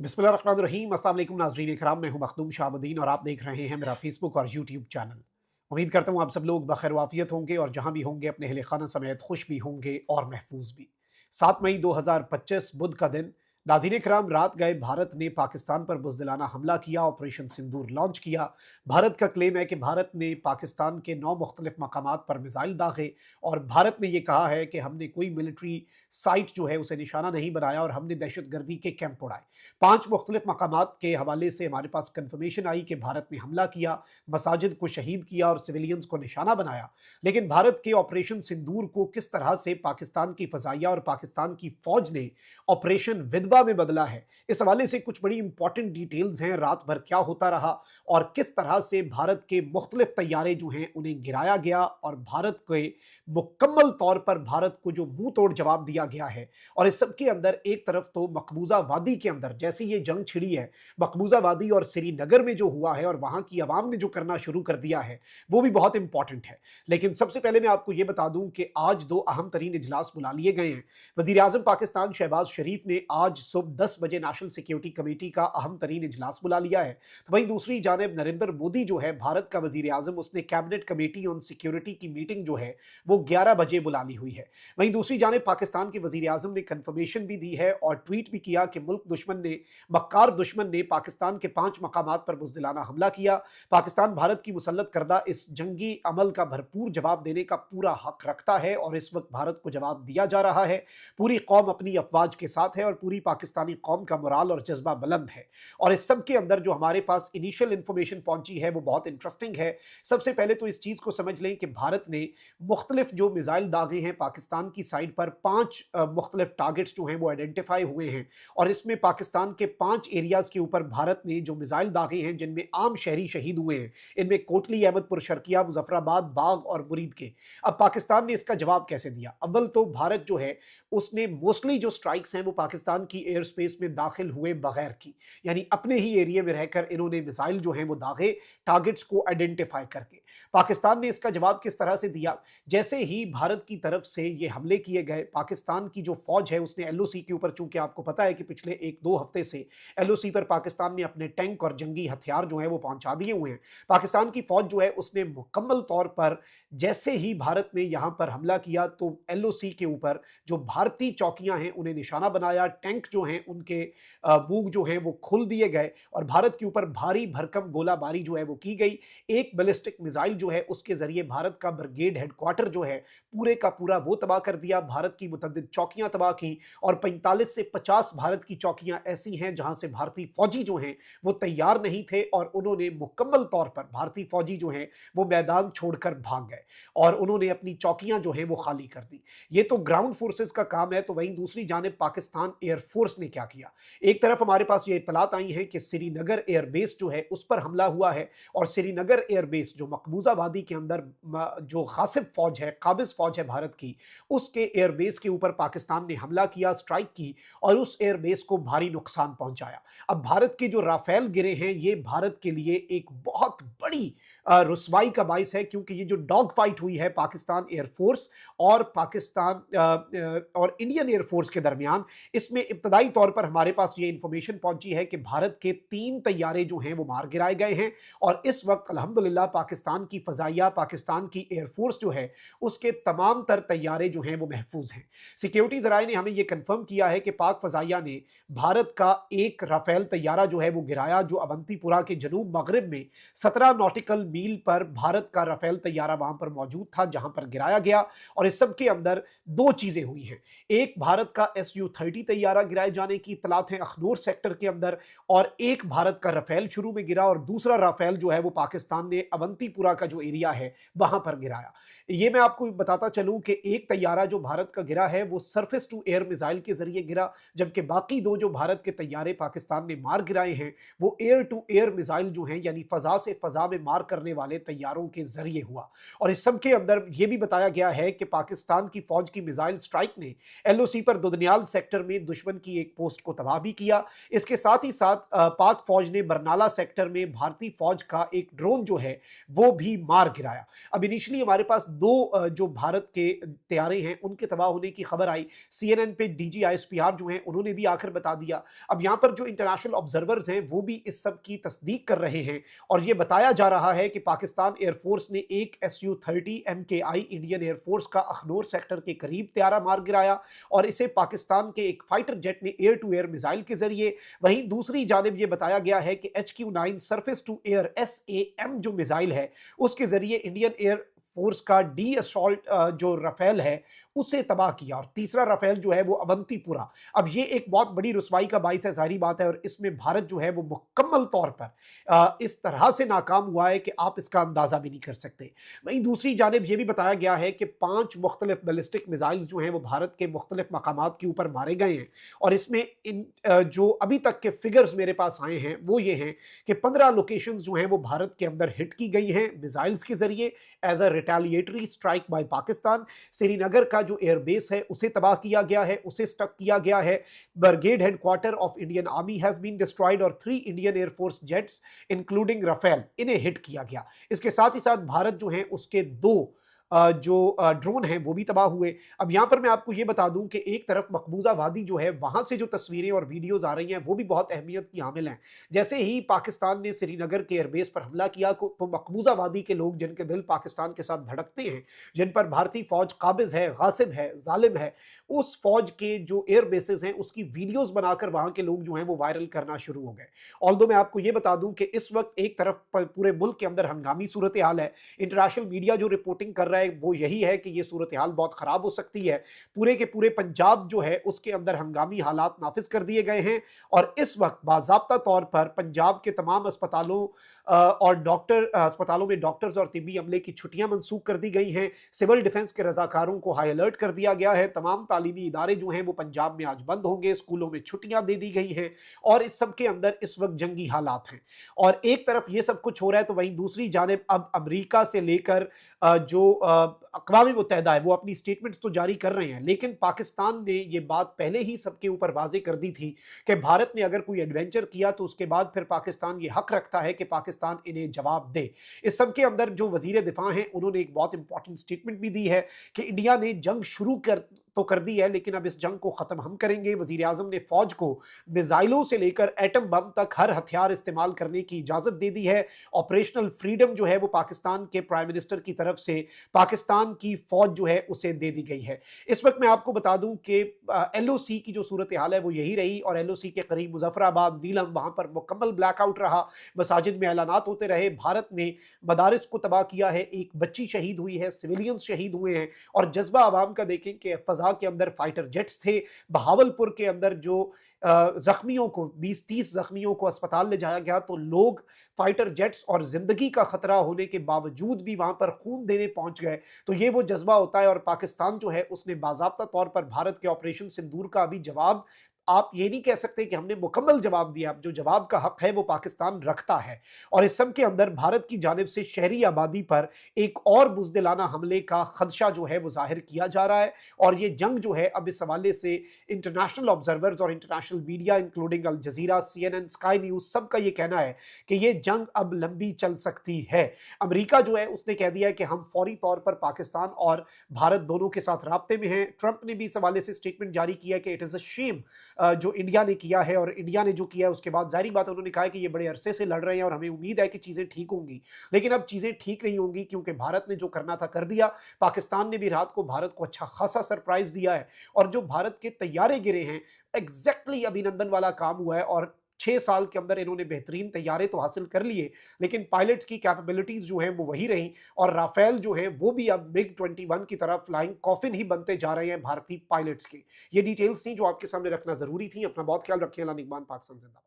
बिस्मिल्लाहिर्रहमानिर्रहीम। अस्सलाम वालेकुम नाज़रीन इकराम, मैं हूं मखदूम शाहबुद्दीन और आप देख रहे हैं मेरा फेसबुक और यूट्यूब चैनल। उम्मीद करता हूं आप सब लोग बखैर वाफियत होंगे और जहां भी होंगे अपने अहले खाना समेत खुश भी होंगे और महफूज भी। 7 मई 2025 बुध का दिन। नाज़रीन इकराम, रात गए भारत ने पाकिस्तान पर बुज़दिलाना हमला किया, ऑपरेशन सिंदूर लॉन्च किया। भारत का क्लेम है कि भारत ने पाकिस्तान के 9 मुख्तलिफ मकामात पर मिसाइल दागे और भारत ने यह कहा है कि हमने कोई मिलिट्री साइट जो है उसे निशाना नहीं बनाया और हमने दहशतगर्दी के कैंप उड़ाए। 5 मुख्तलिफ मकामात के हवाले से हमारे पास कंफर्मेशन आई कि भारत ने हमला किया, मसाजिद को शहीद किया और सिविलियंस को निशाना बनाया। लेकिन भारत के ऑपरेशन सिंदूर को किस तरह से पाकिस्तान की फ़ज़ाइया और पाकिस्तान की फ़ौज ने ऑपरेशन विदवा में बदला है, इस हवाले से कुछ बड़ी इंपॉर्टेंट डिटेल्स हैं। रात भर क्या होता रहा और किस तरह से भारत के मुख्तलिफ तैयारे जो हैं उन्हें गिराया गया और भारत के मुकम्मल तौर पर भारत को जो मुंह तोड़ जवाब दिया गया है। और इस सब के अंदर एक तरफ तो मकबूजा वादी के अंदर जैसे ये जंग छिड़ी है, मकबूजा वादी और श्रीनगर में जो हुआ है और वहां की आवाम ने जो करना शुरू कर दिया है वो भी बहुत इंपॉर्टेंट है। लेकिन सबसे पहले मैं आपको ये बता दूं कि आज दो अहम तरीन इजलास बुला लिए गए हैं। वजीर आजम पाकिस्तान शहबाज शरीफ ने आज सुबह 10 बजे नेशनल सिक्योरिटी कमेटी का अहम तरीन इजलास बुला लिया है। तो वहीं दूसरी जानब नरेंद्र मोदी जो है भारत का वजीर आजम, उसने कैबिनेट कमेटी ऑन सिक्योरिटी की मीटिंग जो है वो 11 बजे बुला ली हुई है। वहीं दूसरी जानब पाकिस्तान के वजीर आजम ने कंफर्मेशन भी दी है और ट्वीट भी किया कि मुल्क दुश्मन ने, मक्कार दुश्मन ने पाकिस्तान के 5 मकामात पर बुज़दिलाना हमला किया। पाकिस्तान भारत की मुसल्लत करदा इस जंगी अमल का भरपूर जवाब देने का पूरा हक रखता है और इस वक्त भारत को जवाब दिया जा रहा है। पूरी कौम अपनी अफवाज के साथ है और पूरी पाकिस्तानी कौम का मोराल और जज्बा बुलंद है। और इस सब के अंदर जो हमारे पास इनिशियल इंफॉर्मेशन पहुंची है वो बहुत इंटरेस्टिंग है। सबसे पहले तो इस चीज़ को समझ लें कि भारत ने मुख्तलिफ जो मिसाइल दागे हैं पाकिस्तान की साइड पर, 5 मुख्तलिफ टारगेट्स जो हैं वो आइडेंटिफाई हुए हैं और इसमें पाकिस्तान के 5 एरियाज के ऊपर भारत ने जो मिसाइल दागे हैं जिनमें आम शहरी शहीद हुए हैं, इनमें कोटली, अहमदपुर शर्किया, मुजफ्फराबाद, बाग और मुरीद के। अब पाकिस्तान ने इसका जवाब कैसे दिया? अव्वल तो भारत जो है उसने मोस्टली जो स्ट्राइक्स हैं वो पाकिस्तान की एयर स्पेस में दाखिल हुए बगैर की, यानी अपने ही एरिया में रहकर इन्होंने मिसाइल जो हैं वो दागे, टारगेट्स को आइडेंटिफाई करके। पाकिस्तान ने इसका जवाब किस तरह से दिया? जैसे ही भारत की तरफ से ये हमले किए गए, पाकिस्तान की जो फौज है उसने एलओसी के ऊपर, चूंकि आपको पता है कि पिछले 1-2 हफ्ते से एलओसी पर पाकिस्तान ने अपने टैंक और जंगी हथियार जो है वो पहुंचा दिए हुए हैं। पाकिस्तान की फौज जो है उसने मुकम्मल तौर पर जैसे ही भारत ने यहां पर हमला किया तो एलओसी के ऊपर जो भारतीय चौकियां हैं उन्हें निशाना बनाया, टैंक जो हैं उनके मुंह जो हैं वो खुल दिए गए और भारत के ऊपर भारी भरकम गोलाबारी जो है वो की गई। एक बैलिस्टिक मिसाइल जो है उसके जरिए भारत का ब्रिगेड हेडक्वार्टर जो है पूरे का पूरा वो तबाह कर दिया, भारत की मुतद्दिद चौकियां तबाह की और 45 से 50 भारत की चौकियां ऐसी हैं जहां से भारतीय फौजी जो हैं वो तैयार नहीं थे और उन्होंने मुकम्मल तौर पर, भारतीय फौजी जो हैं वो मैदान छोड़कर भाग गए और उन्होंने अपनी चौकियां जो हैं वो खाली कर दी। ये तो ग्राउंड फोर्सेस का काम है। तो वहीं दूसरी जानिब पाकिस्तान एयरफोर्स ने क्या किया? एक तरफ हमारे पास ये इत्तलात आई हैं कि श्रीनगर एयरबेस जो है उस पर हमला हुआ है और श्रीनगर एयरबेस जो मकबूजा वादी के अंदर जो गासिब फौज है, काबिज फौज है भारत की, उसके एयरबेस के ऊपर पाकिस्तान ने हमला किया, स्ट्राइक की और उस एयरबेस को भारी नुकसान पहुंचाया। अब भारत के जो राफेल गिरे हैं ये भारत के लिए एक बहुत बड़ी रुसवाई का बाइस है, क्योंकि ये जो डॉग फाइट हुई है पाकिस्तान एयरफोर्स और पाकिस्तान और इंडियन एयरफोर्स के दरमियान, इसमें इब्तदाई तौर पर हमारे पास ये इंफॉर्मेशन पहुंची है कि भारत के 3 तैयारे जो हैं वो मार गिराए गए हैं और इस वक्त अल्हम्दुलिल्लाह पाकिस्तान की फजाइया, पाकिस्तान की एयरफोर्स जो है उसके तमाम तर तैयारे जो हैं वो महफूज हैं। सिक्योरिटी जराए ने हमें यह कंफर्म किया है कि पाक फजाइया ने भारत का एक राफेल तैयारा जो है वो गिराया, जो अवंतीपुरा के जनूब मगरिब में 17 नॉटिकल मील पर भारत का राफेल तैयारा वहां पर मौजूद था जहां पर गिराया गया। और इस सब के अंदर 2 चीजें हुई हैं। एक, भारत का SU-30 तैयारा गिराए जाने की इत्तलात है अखनूर सेक्टर के अंदर और एक भारत का राफेल शुरू में गिरा और दूसरा राफेल जो है वो पाकिस्तान ने अवंतीपुरा का जो एरिया है वहां पर गिराया। ये मैं आपको बताता चलूं कि एक तैयारा जो भारत का गिरा है वो सरफेस टू एयर मिसाइल के जरिए गिरा, जबकि बाकी 2 जो भारत के तैयारे पाकिस्तान ने मार गिराए हैं वो एयर टू एयर मिसाइल जो हैं, यानी फजा से फजा में मार करने वाले तैयारों के जरिए हुआ। और इस सब के अंदर यह भी बताया गया है कि पाकिस्तान की फौज की मिसाइल स्ट्राइक ने एलओसी पर दुदनियाल सेक्टर में दुश्मन की एक पोस्ट को तबाह भी किया। इसके साथ ही साथ पाक फौज ने बरनाला सेक्टर में भारतीय फौज का एक ड्रोन जो है वो भी मार गिराया। अब इनिशियली हमारे पास दो जो भारत के तैयारे हैं उनके तबाह होने की खबर आई। सीएनएन पे डीजीआईएसपीआर जो हैं उन्होंने भी आकर बता दिया। अब यहाँ पर जो इंटरनेशनल ऑब्जर्वर्स हैं वो भी इस सब की तस्दीक कर रहे हैं और ये बताया जा रहा है कि पाकिस्तान एयरफोर्स ने एक SU-30 MKI इंडियन एयरफोर्स का अखनूर सेक्टर के करीब त्यारा मार गिराया और इसे पाकिस्तान के एक फाइटर जेट ने एयर टू एयर मिसाइल के जरिए, वहीं दूसरी जानब यह बताया गया है कि HQ-9 surface to air SAM जो मिसाइल है उसके जरिए इंडियन एयर फोर्स का डी असॉल्ट जो राफेल है उसे तबाह किया और तीसरा राफेल जो है वो अवंतीपुरा। अब ये एक बहुत बड़ी रुसवाई का बाइस है, जाहिर बात है, और इसमें भारत जो है वो मुकम्मल तौर पर इस तरह से नाकाम हुआ है कि आप इसका अंदाजा भी नहीं कर सकते। वहीं दूसरी जानिब यह भी बताया गया है कि 5 मुख्तलिफ बैलिस्टिक मिसाइल जो हैं वो भारत के मुख्तलिफ मकामात के ऊपर मारे गए हैं और इसमें जो अभी तक के फिगर्स मेरे पास आए हैं वो ये हैं कि 15 लोकेशंस जो हैं वो भारत के अंदर हिट की गई हैं मिसाइल्स के जरिए as a retaliatory strike by Pakistan. Srinagar का जो एयरबेस है उसे तबाह किया गया है, उसे स्टक किया गया है। Brigade headquarter of Indian army has been destroyed और 3 Indian air force jets including Rafale इन्हें हिट किया गया। इसके साथ ही साथ भारत जो है उसके 2 जो ड्रोन हैं वो भी तबाह हुए। अब यहां पर मैं आपको ये बता दूं कि एक तरफ मकबूजा वादी जो है वहां से जो तस्वीरें और वीडियोस आ रही हैं वो भी बहुत अहमियत की हामिल हैं। जैसे ही पाकिस्तान ने श्रीनगर के एयरबेस पर हमला किया तो मकबूजा वादी के लोग जिनके दिल पाकिस्तान के साथ धड़कते हैं, जिन पर भारतीय फौज काबिज है, गासिब है, जालिम है, उस फौज के जो एयर बेसेस हैं उसकी वीडियोस बनाकर वहां के लोग जो हैं वो वायरल करना शुरू हो गए। ऑल्दो मैं आपको ये बता दूं कि इस वक्त एक तरफ पूरे मुल्क के अंदर हंगामी सूरत हाल है। इंटरनेशनल मीडिया जो रिपोर्टिंग कर रहा है वो यही है कि ये सूरत हाल बहुत खराब हो सकती है। पूरे के पूरे पंजाब जो है उसके अंदर हंगामी हालात नाफिज कर दिए गए हैं और इस वक्त बाज़ाब्ता तौर पर पंजाब के तमाम अस्पतालों और अस्पतालों में डॉक्टर्स और तिब्बी अमले की छुट्टियां मंसूख कर दी गई हैं। सिविल डिफेंस के रजाकारों को हाई अलर्ट कर दिया गया है। तमाम तालीमी इदारे जो हैं वो पंजाब में आज बंद होंगे, स्कूलों में छुट्टियां दे दी गई हैं और इस सब के अंदर इस वक्त जंगी हालात हैं। और एक तरफ ये सब कुछ हो रहा है तो वहीं दूसरी जानिब अब अमेरिका से लेकर जो अक़वाम मुत्तहिदा है वो अपनी स्टेटमेंट्स तो जारी कर रहे हैं, लेकिन पाकिस्तान ने ये बात पहले ही सबके ऊपर वाज़ेह कर दी थी कि भारत ने अगर कोई एडवेंचर किया तो उसके बाद फिर पाकिस्तान ये हक रखता है कि पाकिस्तान इन्हें जवाब दे। इस सब के अंदर जो वजीर दिफा हैं उन्होंने एक बहुत इंपॉर्टेंट स्टेटमेंट भी दी है कि इंडिया ने जंग शुरू कर दी है लेकिन अब इस जंग को खत्म हम करेंगे। वजीर आजम ने फौज को मिसाइलों से लेकर एटम बम तक हर हथियार इस्तेमाल करने की इजाजत दे दी है। ऑपरेशनल फ्रीडम जो है वो पाकिस्तान के प्राइम मिनिस्टर की तरफ से पाकिस्तान की फौज जो है उसे दे दी गई है। इस वक्त मैं आपको बता दूं कि LOC की जो सूरत हाल है वो यही रही और LOC के करीब मुजफ्फराबाद, नीलम, वहां पर मुकम्मल ब्लैकआउट रहा। मसाजिद में ऐलानात होते रहे। भारत ने मदारिस को तबाह किया है, एक बच्ची शहीद हुई है, सिविलियंस शहीद हुए हैं और जज्बा आवाम का देखें कि फजा के अंदर फाइटर जेट्स थे। बहावलपुर के अंदर जो जख्मियों को 20-30 जख्मियों को अस्पताल ले जाया गया तो लोग फाइटर जेट्स और जिंदगी का खतरा होने के बावजूद भी वहां पर खून देने पहुंच गए। तो ये वो जज्बा होता है और पाकिस्तान जो है उसने बाज़ाब्ता तौर पर भारत के ऑपरेशन सिंदूर का अभी जवाब, आप ये नहीं कह सकते कि हमने मुकम्मल जवाब दिया। जो जवाब का हक है वो पाकिस्तान रखता है और इस सब के अंदर भारत की जानिब से शहरी आबादी पर एक और बुज़दिलाना हमले का खदशा जो है वो जाहिर किया जा रहा है और ये जंग जो है अब इस हवाले से इंटरनेशनल ऑब्जर्वर्स और इंटरनेशनल मीडिया इंक्लूडिंग अल जजीरा, CNN, स्काई न्यूज़ सबका ये कहना है कि ये जंग अब लंबी चल सकती है। अमेरिका जो है उसने कह दिया है कि हम फौरी तौर पर पाकिस्तान और भारत दोनों के साथ राब्ते में हैं। ट्रंप ने भी इस हवाले से स्टेटमेंट जारी किया कि इट इज़ अ शेम जो इंडिया ने किया है और इंडिया ने जो किया है उसके बाद जाहिर बात है उन्होंने कहा कि ये बड़े अरसे से लड़ रहे हैं और हमें उम्मीद है कि चीज़ें ठीक होंगी। लेकिन अब चीज़ें ठीक नहीं होंगी क्योंकि भारत ने जो करना था कर दिया। पाकिस्तान ने भी रात को भारत को अच्छा खासा सरप्राइज दिया है और जो भारत के तैयारे गिरे हैं एग्जैक्टली अभिनंदन वाला काम हुआ है और 6 साल के अंदर इन्होंने बेहतरीन तैयारे तो हासिल कर लिए लेकिन पायलट्स की कैपेबिलिटीज जो हैं वो वही रहीं और राफेल जो हैं वो भी अब MiG-21 की तरह फ्लाइंग कॉफिन ही बनते जा रहे हैं भारतीय पायलट्स के। ये डिटेल्स थी जो आपके सामने रखना जरूरी थी। अपना बहुत ख्याल रखिए। अल्लाह निगहबान। पाकिस्तान जिंदाबाद।